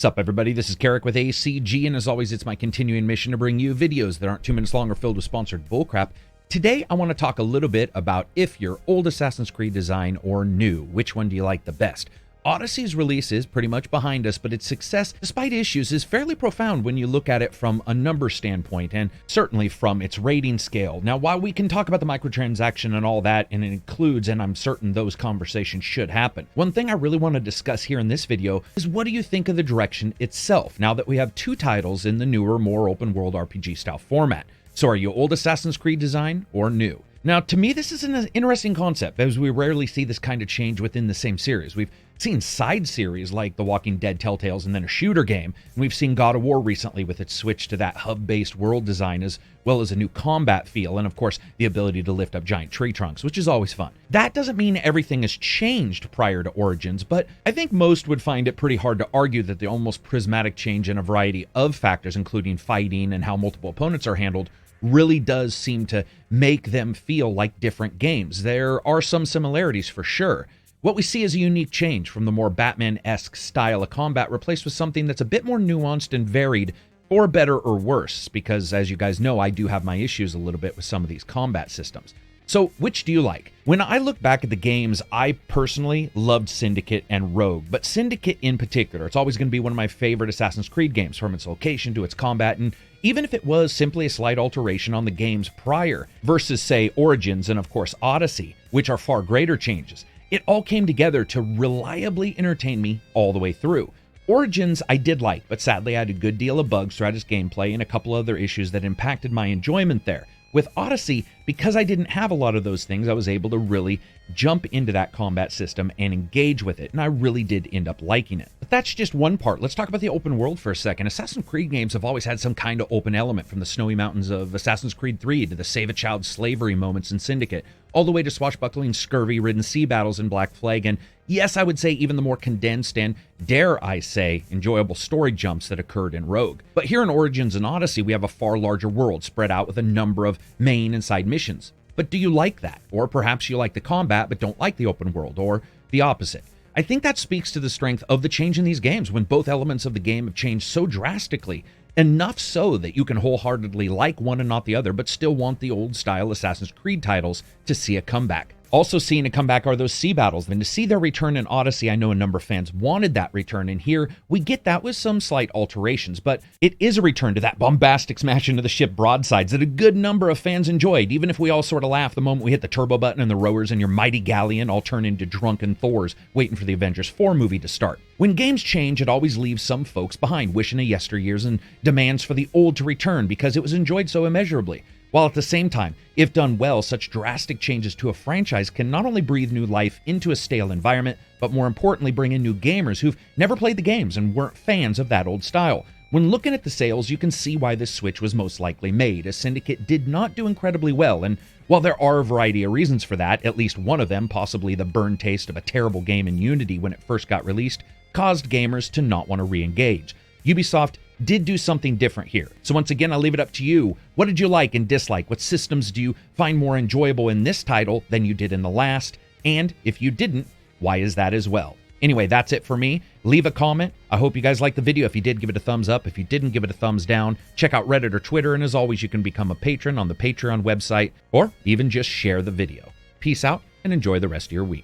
What's up, everybody? This is Karak with ACG, and as always, it's my continuing mission to bring you videos that aren't 2 minutes long or filled with sponsored bullcrap. Today, I want to talk a little bit about if you're old Assassin's Creed design or new. Which one do you like the best? Odyssey's release is pretty much behind us, but its success, despite issues, is fairly profound when you look at it from a number standpoint, and certainly from its rating scale. Now, while we can talk about the microtransaction and all that, and it includes, and I'm certain those conversations should happen, one thing I really want to discuss here in this video is what do you think of the direction itself, now that we have two titles in the newer, more open-world RPG style format? So are you old Assassin's Creed design or new? Now, to me, this is an interesting concept, as we rarely see this kind of change within the same series. We've seen side series like The Walking Dead Telltales and then a shooter game, and we've seen God of War recently with its switch to that hub-based world design, as well as a new combat feel, and of course, the ability to lift up giant tree trunks, which is always fun. That doesn't mean everything has changed prior to Origins, but I think most would find it pretty hard to argue that the almost prismatic change in a variety of factors, including fighting and how multiple opponents are handled, really does seem to make them feel like different games. There are some similarities for sure. What we see is a unique change from the more Batman-esque style of combat replaced with something that's a bit more nuanced and varied, for better or worse, because as you guys know, I do have my issues a little bit with some of these combat systems. So which do you like? When I look back at the games, I personally loved Syndicate and Rogue, but Syndicate in particular, it's always going to be one of my favorite Assassin's Creed games, from its location to its combat, and even if it was simply a slight alteration on the games prior, versus say Origins and of course Odyssey, which are far greater changes, it all came together to reliably entertain me all the way through. Origins I did like, but sadly I had a good deal of bugs throughout its gameplay and a couple other issues that impacted my enjoyment there. With Odyssey, because I didn't have a lot of those things, I was able to really jump into that combat system and engage with it, and I really did end up liking it. But that's just one part. Let's talk about the open world for a second. Assassin's Creed games have always had some kind of open element, from the snowy mountains of Assassin's Creed 3 to the save-a-child slavery moments in Syndicate, all the way to swashbuckling, scurvy-ridden sea battles in Black Flag, and yes, I would say even the more condensed and, dare I say, enjoyable story jumps that occurred in Rogue. But here in Origins and Odyssey, we have a far larger world spread out with a number of main and side missions. But do you like that? Or perhaps you like the combat but don't like the open world, or the opposite. I think that speaks to the strength of the change in these games, when both elements of the game have changed so drastically, enough so that you can wholeheartedly like one and not the other, but still want the old-style Assassin's Creed titles to see a comeback. Also seeing a comeback are those sea battles, and to see their return in Odyssey, I know a number of fans wanted that return, and here we get that with some slight alterations, but it is a return to that bombastic smash into the ship broadsides that a good number of fans enjoyed, even if we all sort of laugh the moment we hit the turbo button and the rowers and your mighty galleon all turn into drunken Thors waiting for the Avengers 4 movie to start. When games change, it always leaves some folks behind, wishing of yesteryears and demands for the old to return because it was enjoyed so immeasurably. While at the same time, if done well, such drastic changes to a franchise can not only breathe new life into a stale environment, but more importantly bring in new gamers who've never played the games and weren't fans of that old style. When looking at the sales, you can see why this switch was most likely made, as Syndicate did not do incredibly well, and while there are a variety of reasons for that, at least one of them, possibly the burn taste of a terrible game in Unity when it first got released, caused gamers to not want to re-engage. Ubisoft did do something different here. So once again, I'll leave it up to you. What did you like and dislike? What systems do you find more enjoyable in this title than you did in the last? And if you didn't, why is that as well? Anyway, that's it for me. Leave a comment. I hope you guys liked the video. If you did, give it a thumbs up. If you didn't, give it a thumbs down. Check out Reddit or Twitter. And as always, you can become a patron on the Patreon website, or even just share the video. Peace out and enjoy the rest of your week.